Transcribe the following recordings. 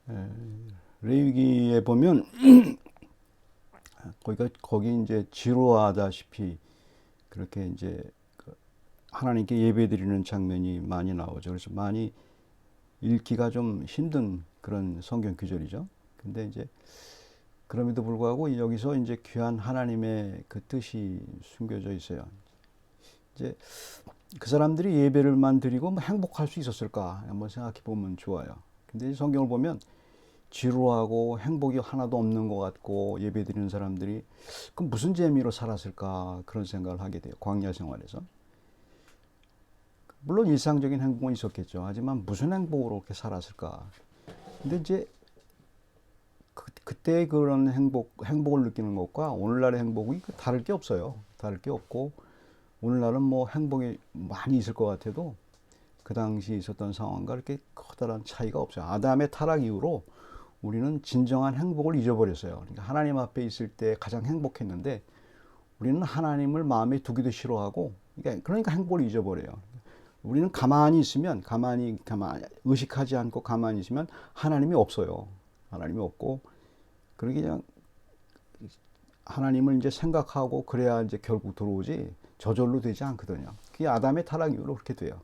에, 레위기에 보면 거기 이제 지루하다시피 그렇게 이제 하나님께 예배드리는 장면이 많이 나오죠. 그래서 많이 읽기가 좀 힘든 그런 성경 구절이죠. 근데 이제 그럼에도 불구하고 여기서 이제 귀한 하나님의 그 뜻이 숨겨져 있어요. 이제 그 사람들이 예배를만 드리고 뭐 행복할 수 있었을까 한번 생각해 보면 좋아요. 근데 성경을 보면 지루하고 행복이 하나도 없는 것 같고 예배 드리는 사람들이 그 무슨 재미로 살았을까 그런 생각을 하게 돼요. 광야 생활에서. 물론 일상적인 행복은 있었겠죠. 하지만 무슨 행복으로 그렇게 살았을까. 근데 이제 그때 그런 행복을 느끼는 것과 오늘날의 행복이 다를 게 없어요. 다를 게 없고 오늘날은 뭐 행복이 많이 있을 것 같아도 그 당시 있었던 상황과 그렇게 커다란 차이가 없어요. 아담의 타락 이후로 우리는 진정한 행복을 잊어버렸어요. 그러니까 하나님 앞에 있을 때 가장 행복했는데 우리는 하나님을 마음에 두기도 싫어하고 그러니까 행복을 잊어버려요. 우리는 가만히 있으면 가만히 의식하지 않고 가만히 있으면 하나님이 없어요. 하나님이 없고 그러게 그냥 하나님을 이제 생각하고 그래야 이제 결국 들어오지 저절로 되지 않거든요. 그게 아담의 타락 이후로 그렇게 돼요.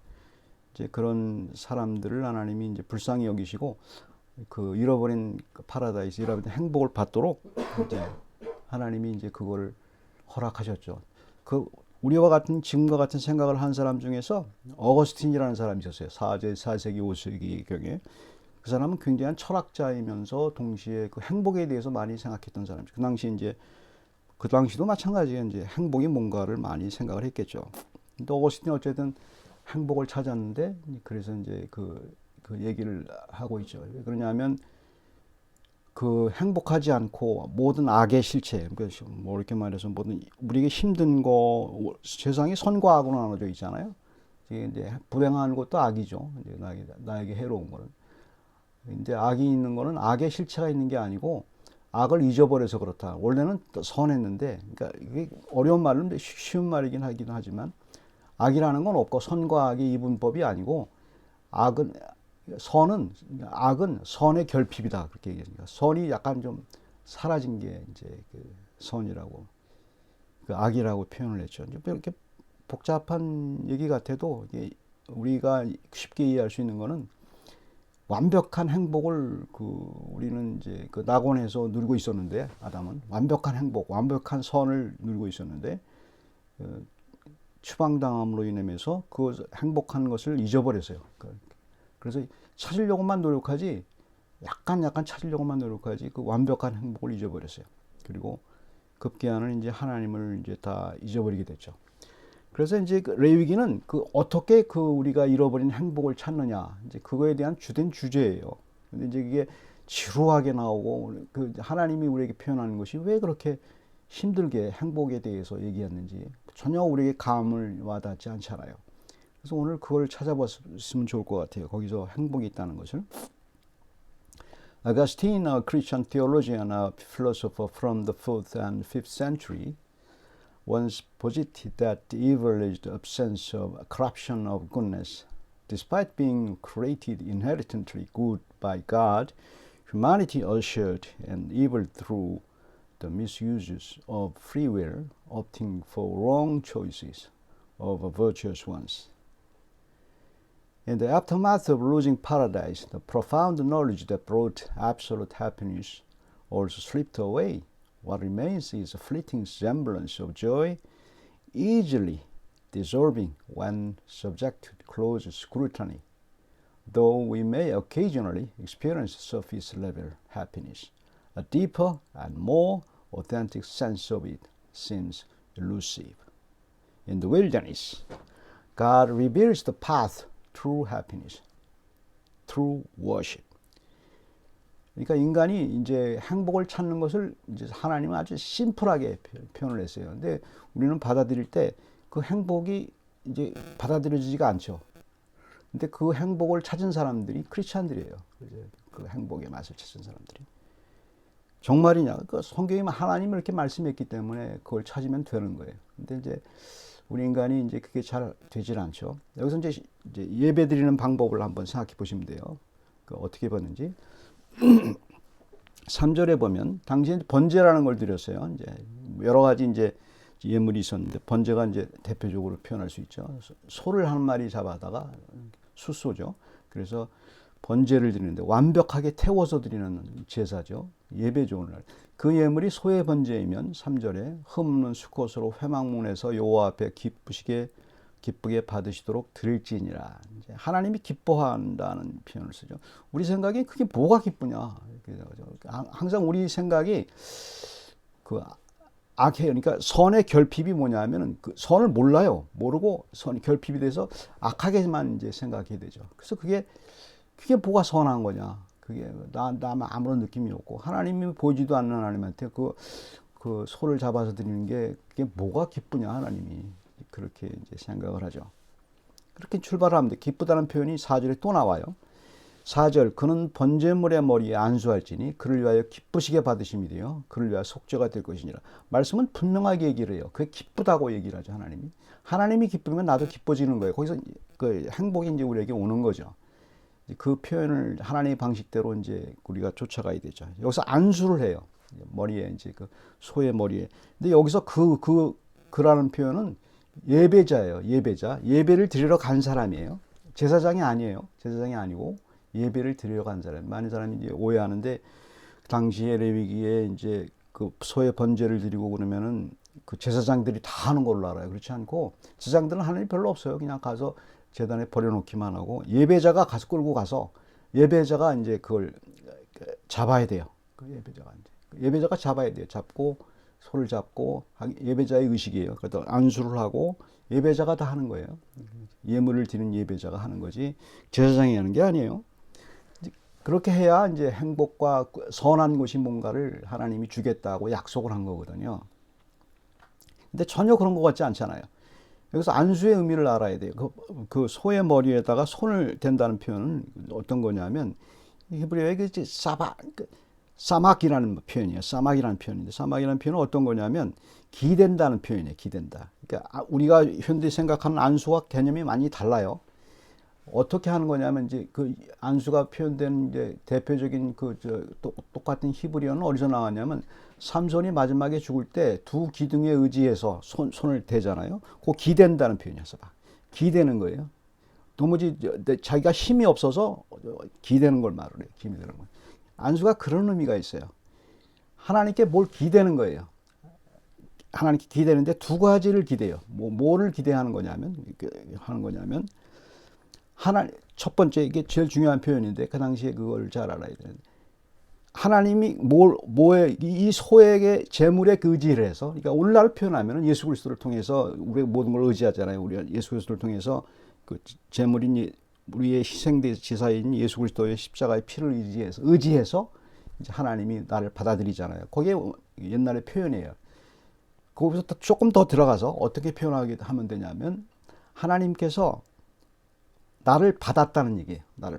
이제 그런 사람들을 하나님이 이제 불쌍히 여기시고 그 잃어버린 파라다이스, 잃어버린 행복을 받도록 이제 하나님이 이제 그거를 허락하셨죠. 그 우리와 같은 지금과 같은 생각을 한 사람 중에서 어거스틴이라는 사람이 있었어요. 4세기 5세기 경에 그 사람은 굉장한 철학자이면서 동시에 그 행복에 대해서 많이 생각했던 사람이죠. 그 당시도 마찬가지예요. 이제 행복이 뭔가를 많이 생각을 했겠죠. 근데 어거스틴이 어쨌든 행복을 찾았는데 그래서 이제 그 얘기를 하고 있죠. 왜 그러냐면 그 행복하지 않고 모든 악의 실체, 뭐 이렇게 말해서 모든 우리에게 힘든 거 세상이 선과 악으로 나눠져 있잖아요. 이제 불행한 것도 악이죠. 이제 나에게 해로운 거는. 이제 악이 있는 거는 악의 실체가 있는 게 아니고 악을 잊어버려서 그렇다. 원래는 선했는데, 그러니까 이게 어려운 말은 쉬운 말이긴 하긴 하지만 악이라는 건 없고 선과 악의 이분법이 아니고 악은 악은 선의 결핍이다 그렇게 얘기합니다. 선이 약간 좀 사라진 게 이제 그 선이라고 그 악이라고 표현을 했죠. 이렇게 복잡한 얘기 같아도 우리가 쉽게 이해할 수 있는 거는 완벽한 행복을 우리는 이제 그 낙원에서 누리고 있었는데 아담은 완벽한 행복, 완벽한 선을 누리고 있었는데 그 추방당함으로 인해서 그 행복한 것을 잊어버렸어요. 그래서 찾으려고만 노력하지 약간 찾으려고만 노력하지 그 완벽한 행복을 잊어버렸어요. 그리고 급기야는 이제 하나님을 이제 다 잊어버리게 됐죠. 그래서 이제 그 레위기는 어떻게 우리가 잃어버린 행복을 찾느냐 이제 그거에 대한 주된 주제예요. 근데 이제 이게 지루하게 나오고 그 하나님이 우리에게 표현하는 것이 왜 그렇게 힘들게 행복에 대해서 얘기했는지 전혀 우리에게 감을 와닿지 않잖아요. 그래서 오늘 그걸 찾아봤으면 좋을 것 같아요. 거기서 행복이 있다는 것을. Augustine, a Christian theologian, a philosopher from the 4th and 5th century, once posited that evil is the absence of corruption of goodness. Despite being created inherently good by God, humanity ushered an evil through the misuses of free will, opting for wrong choices over virtuous ones. In the aftermath of losing paradise, the profound knowledge that brought absolute happiness also slipped away. What remains is a fleeting semblance of joy, easily dissolving when subject to close scrutiny, though we may occasionally experience surface level happiness. A deeper and more authentic sense of it seems elusive. In the wilderness, God reveals the path true happiness, through worship. 그러니까 인간이 이제 행복을 찾는 것을 이제 하나님은 아주 심플하게 표현을 했어요. 근데 우리는 받아들일 때 그 행복이 이제 받아들여지지가 않죠. 근데 그 행복을 찾은 사람들이 크리스찬들이에요. 그 행복의 맛을 찾은 사람들이. 정말이냐? 그 성경이 하나님을 이렇게 말씀했기 때문에 그걸 찾으면 되는 거예요. 근데 이제 우리 인간이 이제 그게 잘 되질 않죠. 여기서 이제 예배 드리는 방법을 한번 생각해 보시면 돼요. 어떻게 봤는지. 3절에 보면 당시에 번제라는 걸 드렸어요. 이제 여러 가지 이제 예물이 있었는데 번제가 이제 대표적으로 표현할 수 있죠. 소를 한 마리 잡아다가 숫소죠. 그래서 번제를 드리는데 완벽하게 태워서 드리는 제사죠. 예배죠 오늘. 그 예물이 소의 번제이면 3절에 흠없는 수컷으로 회막문에서 여호와 앞에 기쁘게 받으시도록 드릴지니라. 이제 하나님이 기뻐한다는 표현을 쓰죠. 우리 생각에 그게 뭐가 기쁘냐. 항상 우리 생각이 그 악해요. 그러니까 선의 결핍이 뭐냐면은 그 선을 몰라요. 모르고 선이 결핍이 돼서 악하게만 이제 생각하게 되죠. 그래서 그게 뭐가 선한 거냐. 그게 나만 아무런 느낌이 없고 하나님이 보이지도 않는 하나님한테 그 소를 잡아서 드리는 게 그게 뭐가 기쁘냐 하나님이 그렇게 이제 생각을 하죠. 그렇게 출발합니다. 기쁘다는 표현이 4절에 또 나와요. 4절 그는 번제물의 머리에 안수할지니 그를 위하여 기쁘시게 받으심이되요 그를 위하여 속죄가 될 것이니라. 말씀은 분명하게 얘기를 해요. 그게 기쁘다고 얘기를 하죠. 하나님이 기쁘면 나도 기뻐지는 거예요. 거기서 그 행복이 이제 우리에게 오는 거죠. 그 표현을 하나님의 방식대로 이제 우리가 쫓아가야 되죠. 여기서 안수를 해요. 머리에 이제 그 소의 머리에. 근데 여기서 그라는 표현은 예배자예요. 예배를 드리러 간 사람이에요. 제사장이 아니에요. 제사장이 아니고 예배를 드리러 간 사람. 많은 사람이 이제 오해하는데 그 당시에 레위기에 이제 그 소의 번제를 드리고 그러면은 그 제사장들이 다 하는 걸로 알아요. 그렇지 않고 제사장들은 하는 일이 별로 없어요. 그냥 가서 제단에 버려놓기만 하고 예배자가 가서 끌고 가서 예배자가 이제 그걸 잡아야 돼요. 그 예배자가 잡아야 돼요. 잡고 소를 잡고 예배자의 의식이에요. 그래서 안수를 하고 예배자가 다 하는 거예요. 예물을 드리는 예배자가 하는 거지 제사장이 하는 게 아니에요. 그렇게 해야 이제 행복과 선한 것이 뭔가를 하나님이 주겠다고 약속을 한 거거든요. 근데 전혀 그런 것 같지 않잖아요. 여기서 안수의 의미를 알아야 돼요. 그 소의 머리에다가 손을 댄다는 표현은 어떤 거냐면 히브리어의 사막이라는 표현이에요. 사막이라는 표현인데 사막이라는 표현은 어떤 거냐면 기댄다는 표현이에요. 기댄다. 그러니까 우리가 현대 생각하는 안수와 개념이 많이 달라요. 어떻게 하는 거냐면 이제 그 안수가 표현된 이제 대표적인 똑같은 히브리어는 어디서 나왔냐면 삼손이 마지막에 죽을 때 두 기둥에 의지해서 손을 대잖아요. 그 기댄다는 표현이었어. 기대는 거예요. 도무지 자기가 힘이 없어서 기대는 걸 말을 해요. 기대는 걸. 안수가 그런 의미가 있어요. 하나님께 뭘 기대는 거예요. 하나님께 기대는데 두 가지를 기대요. 뭐를 기대하는 거냐면 첫 번째 이게 제일 중요한 표현인데 그 당시에 그걸 잘 알아야 되는데 하나님이 이 소에게 재물에 의지를 해서 그러니까 오늘날 표현하면 예수 그리스도를 통해서 우리가 모든 걸 의지하잖아요. 우리가 예수 그리스도를 통해서 그 재물인 우리의 희생대 제사인 예수 그리스도의 십자가의 피를 의지해서 이제 하나님이 나를 받아들이잖아요. 그게 옛날의 표현이에요. 거기서 조금 더 들어가서 어떻게 표현하게 하면 되냐면 하나님께서 나를 받았다는 얘기예요. 나를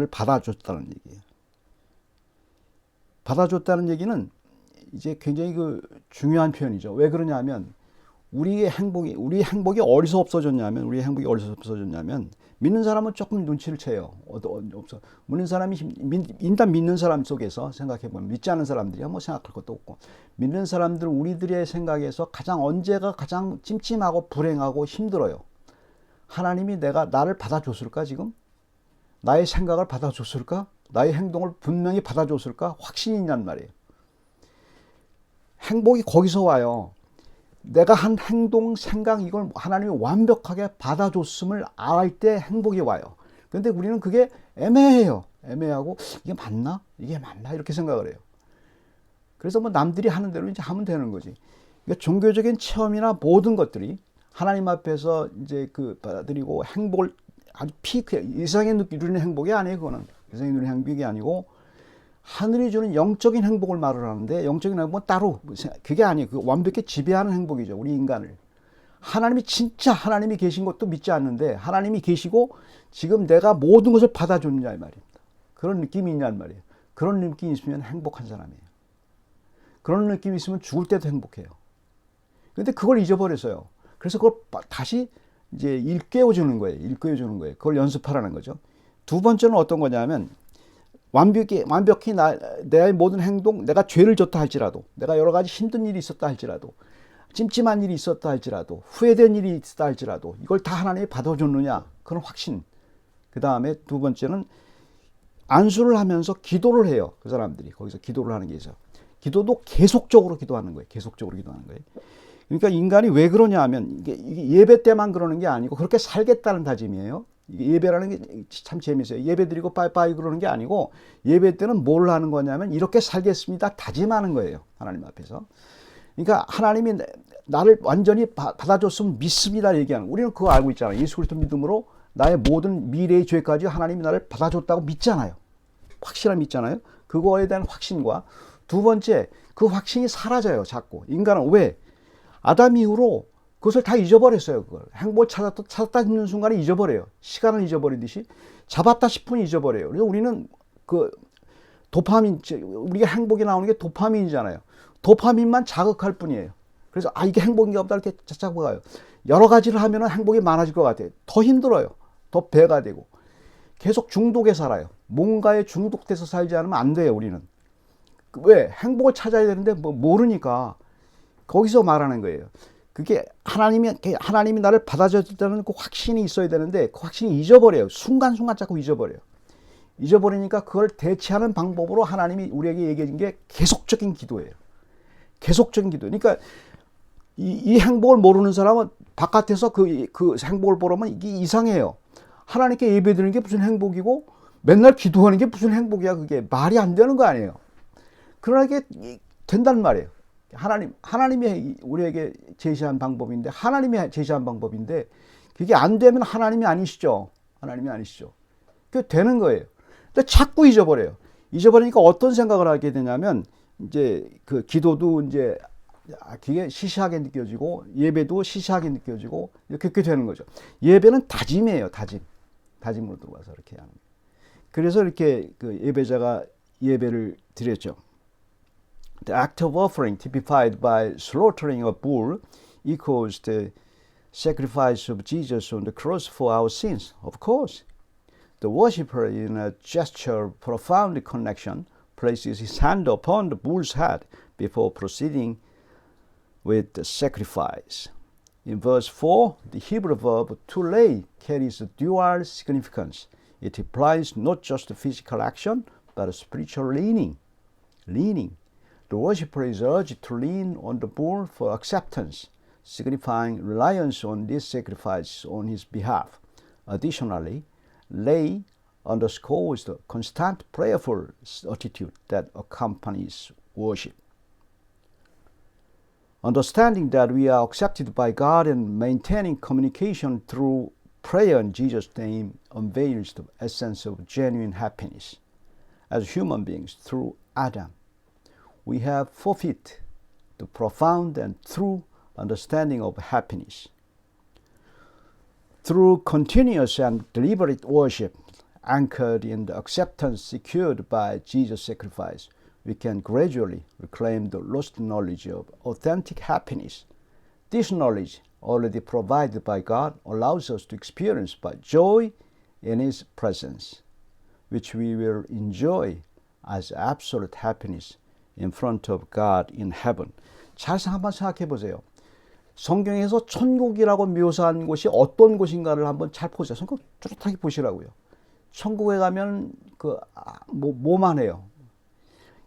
받아줬다는 얘기예요. 받아줬다는 얘기는 이제 굉장히 중요한 표현이죠. 왜 그러냐면 우리 행복이 어디서 없어졌냐면 믿는 사람은 조금 눈치를 채요. 없어. 일단 믿는 사람 속에서 생각해보면 믿지 않는 사람들이야 뭐 생각할 것도 없고 믿는 사람들 우리들의 생각에서 언제가 가장 찜찜하고 불행하고 힘들어요. 하나님이 나를 받아줬을까 지금? 나의 생각을 받아줬을까? 나의 행동을 분명히 받아줬을까? 확신이 있냔 말이에요. 행복이 거기서 와요. 내가 한 행동, 생각 이걸 하나님이 완벽하게 받아줬음을 알 때 행복이 와요. 그런데 우리는 그게 애매해요. 애매하고 이게 맞나? 이렇게 생각을 해요. 그래서 뭐 남들이 하는 대로 이제 하면 되는 거지. 그러니까 종교적인 체험이나 모든 것들이 하나님 앞에서 이제 받아들이고 행복을 아주 이 세상에 누리는 행복이 아니에요. 그거는 이 세상에 누리는 행복이 아니고 하늘이 주는 영적인 행복을 말을 하는데 영적인 행복은 따로 그게 아니에요. 완벽히 지배하는 행복이죠. 우리 인간을. 하나님이 계신 것도 믿지 않는데 하나님이 계시고 지금 내가 모든 것을 받아줬냐 이 말입니다. 그런 느낌이 있냐 말이에요. 그런 느낌이 있으면 행복한 사람이에요. 그런 느낌이 있으면 죽을 때도 행복해요. 그런데 그걸 잊어버렸어요. 그래서 그걸 다시 이제 일깨워주는 거예요. 그걸 연습하라는 거죠. 두 번째는 어떤 거냐면 완벽히 내 모든 행동, 내가 죄를 졌다 할지라도, 내가 여러 가지 힘든 일이 있었다 할지라도, 찜찜한 일이 있었다 할지라도, 후회된 일이 있었다 할지라도, 이걸 다 하나님이 받아줬느냐? 그런 확신. 그 다음에 두 번째는 안수를 하면서 기도를 해요. 그 사람들이 거기서 기도를 하는 게 있어요. 기도도 계속적으로 기도하는 거예요. 계속적으로 기도하는 거예요. 그러니까 인간이 왜 그러냐 하면 이게 예배 때만 그러는 게 아니고 그렇게 살겠다는 다짐이에요. 이게 예배라는 게 참 재밌어요. 예배 드리고 빠이빠이 그러는 게 아니고 예배 때는 뭘 하는 거냐면 이렇게 살겠습니다. 다짐하는 거예요. 하나님 앞에서. 그러니까 하나님이 나를 완전히 받아줬으면 믿습니다. 얘기하는. 우리는 그거 알고 있잖아요. 예수 그리스도 믿음으로 나의 모든 미래의 죄까지 하나님이 나를 받아줬다고 믿잖아요. 확실하게 믿잖아요. 그거에 대한 확신과 두 번째, 그 확신이 사라져요. 자꾸. 인간은 왜? 아담 이후로 그것을 다 잊어버렸어요. 그걸. 행복을 찾았다 싶는 순간에 잊어버려요. 시간을 잊어버리듯이 잡았다 싶으면 잊어버려요. 그래서 우리는 그 도파민, 우리가 행복이 나오는 게 도파민이잖아요. 도파민만 자극할 뿐이에요. 그래서 이게 행복인가 보다 이렇게 잡아가요. 여러 가지를 하면 행복이 많아질 것 같아요. 더 힘들어요. 더 배가 되고. 계속 중독에 살아요. 뭔가에 중독돼서 살지 않으면 안 돼요. 우리는. 왜? 행복을 찾아야 되는데 모르니까. 거기서 말하는 거예요. 그게 하나님이 나를 받아줬다는 그 확신이 있어야 되는데 그 확신이 잊어버려요. 순간순간 자꾸 잊어버려요. 잊어버리니까 그걸 대체하는 방법으로 하나님이 우리에게 얘기해 준 게 계속적인 기도예요. 계속적인 기도. 그러니까 이 행복을 모르는 사람은 바깥에서 그 행복을 보려면 이게 이상해요. 하나님께 예배드리는 게 무슨 행복이고 맨날 기도하는 게 무슨 행복이야. 그게 말이 안 되는 거 아니에요. 그러나 이게 된단 말이에요. 하나님이 우리에게 제시한 방법인데, 하나님이 제시한 방법인데, 그게 안 되면 하나님이 아니시죠. 하나님이 아니시죠. 그게 되는 거예요. 근데 자꾸 잊어버려요. 잊어버리니까 어떤 생각을 하게 되냐면, 이제 그 기도도 이제 그게 시시하게 느껴지고, 예배도 시시하게 느껴지고, 이렇게 되는 거죠. 예배는 다짐이에요, 다짐. 다짐으로 들어가서 이렇게 하는 거예요. 그래서 이렇게 그 예배자가 예배를 드렸죠. The act of offering typified by slaughtering a bull echoes the sacrifice of Jesus on the cross for our sins. Of course, the worshipper, in a gesture of profound connection, places his hand upon the bull's head before proceeding with the sacrifice. In verse 4, the Hebrew verb to lay carries a dual significance. It implies not just a physical action, but a spiritual leaning. The worshipper is urged to lean on the bull for acceptance, signifying reliance on this sacrifice on his behalf. Additionally, lay underscores the constant prayerful attitude that accompanies worship. Understanding that we are accepted by God and maintaining communication through prayer in Jesus' name unveils the essence of genuine happiness. As human beings, through Adam, we have forfeit the profound and true understanding of happiness. Through continuous and deliberate worship, anchored in the acceptance secured by Jesus' sacrifice, we can gradually reclaim the lost knowledge of authentic happiness. This knowledge, already provided by God, allows us to experience by joy in His presence, which we will enjoy as absolute happiness in front of God in heaven. 잘 한번 생각해 보세요. 성경에서 천국이라고 묘사한 곳이 어떤 곳인가를 한번 잘 보세요. 성경 뚜렷하게 보시라고요. 천국에 가면 뭐만 해요.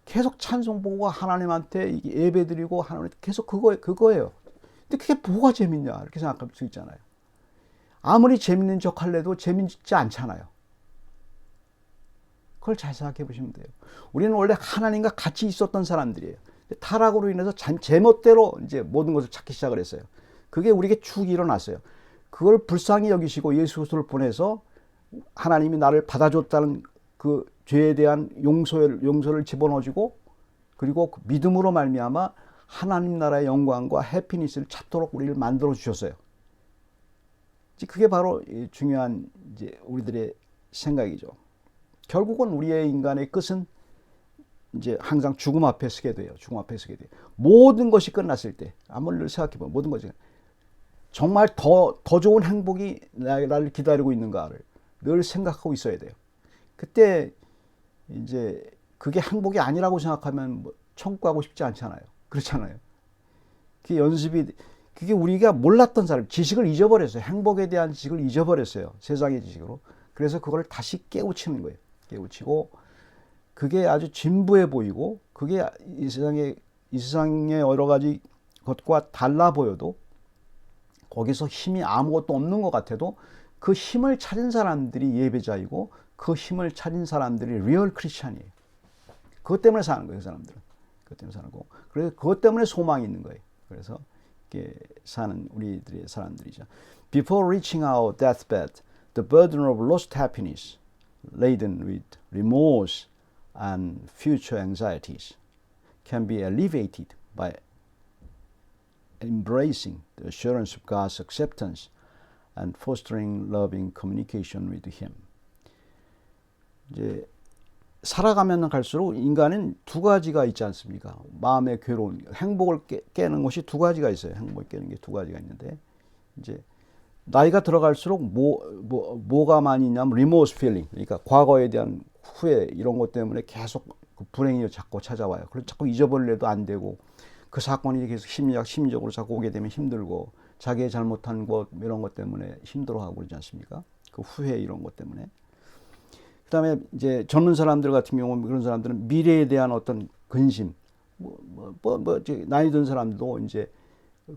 계속 찬송 보고 하나님한테 예배드리고 하나님 계속 그거예요. 근데 그게 뭐가 재밌냐 이렇게 생각할 수 있잖아요. 아무리 재밌는 척 할래도 재밌지 않잖아요. 그걸 잘 생각해 보시면 돼요. 우리는 원래 하나님과 같이 있었던 사람들이에요. 타락으로 인해서 제멋대로 이제 모든 것을 찾기 시작을 했어요. 그게 우리에게 축이 일어났어요. 그걸 불쌍히 여기시고 예수 그리스도를 보내서 하나님이 나를 받아줬다는 그 죄에 대한 용서를 집어넣어주고 그리고 그 믿음으로 말미암아 하나님 나라의 영광과 해피니스를 찾도록 우리를 만들어 주셨어요. 그게 바로 중요한 이제 우리들의 생각이죠. 결국은 우리의 인간의 끝은 이제 항상 죽음 앞에 서게 돼요. 죽음 앞에 서게 돼요. 모든 것이 끝났을 때, 아무리 생각해보면 모든 것이 정말 더 좋은 행복이 나를 기다리고 있는가를 늘 생각하고 있어야 돼요. 그때 이제 그게 행복이 아니라고 생각하면 뭐 천국 가고 싶지 않잖아요. 그렇잖아요. 그 연습이 그게 우리가 몰랐던 사람, 지식을 잊어버렸어요. 행복에 대한 지식을 잊어버렸어요. 세상의 지식으로. 그래서 그걸 다시 깨우치는 거예요. 깨우치고 그게 아주 진부해 보이고 그게 이 세상의 여러 가지 것과 달라 보여도 거기서 힘이 아무것도 없는 것 같아도 그 힘을 찾은 사람들이 예배자이고 그 힘을 찾은 사람들이 리얼 크리스찬이에요. 그것 때문에 사는 거예요, 그 사람들은. 그것 때문에 사는 거고. 그래서 그것 때문에 소망이 있는 거예요. 그래서 이렇게 사는 우리들의 사람들이죠. Before reaching our deathbed, the burden of lost happiness, laden with remorse and future anxieties, can be alleviated by embracing the assurance of God's acceptance and fostering loving communication with Him. 이제 살아가면 갈수록 인간은 두 가지가 있지 않습니까? 마음의 괴로움, 행복을 깨는 것이 두 가지가 있어요. 행복을 깨는 게 두 가지가 있는데 이제 나이가 들어갈수록 뭐가 많이 있냐면 remorse feeling, 그러니까 과거에 대한 후회 이런 것 때문에 계속 그 불행이 자꾸 찾아와요. 그래서 자꾸 잊어버리려도 안 되고 그 사건이 계속 심리적으로 자꾸 오게 되면 힘들고 자기의 잘못한 것 이런 것 때문에 힘들어하고 그러지 않습니까? 그 후회 이런 것 때문에. 그다음에 이제 젊은 사람들 같은 경우는 그런 사람들은 미래에 대한 어떤 근심, 나이 든 사람도 이제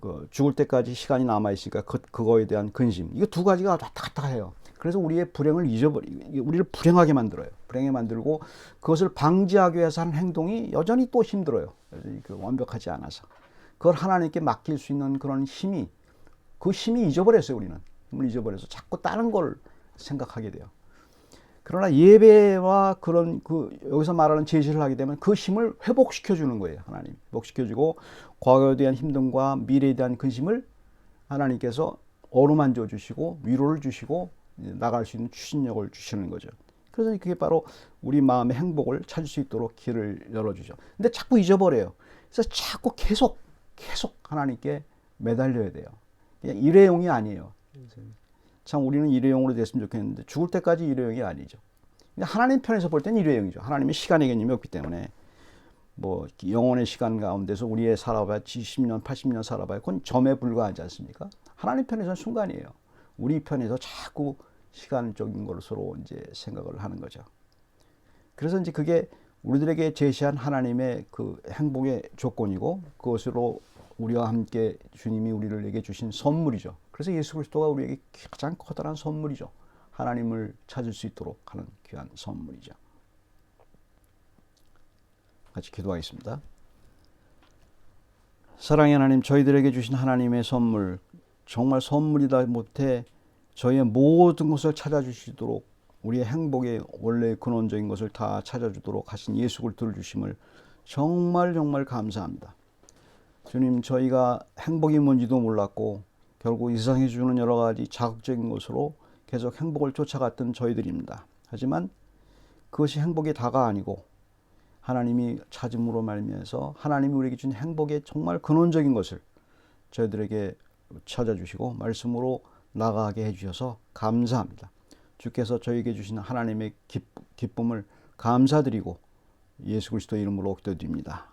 그 죽을 때까지 시간이 남아 있으니까 그거에 대한 근심. 이거 두 가지가 왔다 갔다 해요. 그래서 우리의 불행을 우리를 불행하게 만들어요. 불행하게 만들고 그것을 방지하기 위해서 하는 행동이 여전히 또 힘들어요. 여전히 완벽하지 않아서. 그걸 하나님께 맡길 수 있는 그런 힘이, 그 힘이 잊어버렸어요, 우리는. 힘을 잊어버려서 자꾸 다른 걸 생각하게 돼요. 그러나 예배와 그런 여기서 말하는 제시를 하게 되면 그 힘을 회복시켜 주는 거예요. 하나님 회복시켜 주고 과거에 대한 힘듦과 미래에 대한 근심을 하나님께서 어루만져 주시고 위로를 주시고 나갈 수 있는 추진력을 주시는 거죠. 그래서 그게 바로 우리 마음의 행복을 찾을 수 있도록 길을 열어주죠. 근데 자꾸 잊어버려요. 그래서 자꾸 계속 하나님께 매달려야 돼요. 그냥 일회용이 아니에요. 참 우리는 일회용으로 됐으면 좋겠는데 죽을 때까지 일회용이 아니죠. 하나님 편에서 볼 때는 일회용이죠. 하나님의 시간의 개념이 없기 때문에 뭐 영혼의 시간 가운데서 우리의 살아봐야 70년, 80년 살아봐야 그건 점에 불과하지 않습니까? 하나님 편에서는 순간이에요. 우리 편에서 자꾸 시간적인 것으로 이제 생각을 하는 거죠. 그래서 이제 그게 우리들에게 제시한 하나님의 그 행복의 조건이고 그것으로 우리와 함께 주님이 우리에게 주신 선물이죠. 그래서 예수 그리스도가 우리에게 가장 커다란 선물이죠. 하나님을 찾을 수 있도록 하는 귀한 선물이죠. 같이 기도하겠습니다. 사랑의 하나님, 저희들에게 주신 하나님의 선물, 정말 선물이다 못해 저희의 모든 것을 찾아주시도록 우리의 행복의 원래 근원적인 것을 다 찾아주도록 하신 예수 그리스도를 주심을 정말 감사합니다. 주님, 저희가 행복이 뭔지도 몰랐고 결국 이 세상에 주는 여러 가지 자극적인 것으로 계속 행복을 쫓아갔던 저희들입니다. 하지만 그것이 행복이 다가 아니고 하나님이 찾음으로 말미암아서 하나님이 우리에게 준 행복의 정말 근원적인 것을 저희들에게 찾아주시고 말씀으로 나가게 해주셔서 감사합니다. 주께서 저희에게 주신 하나님의 기쁨을 감사드리고 예수 그리스도 이름으로 기도드립니다.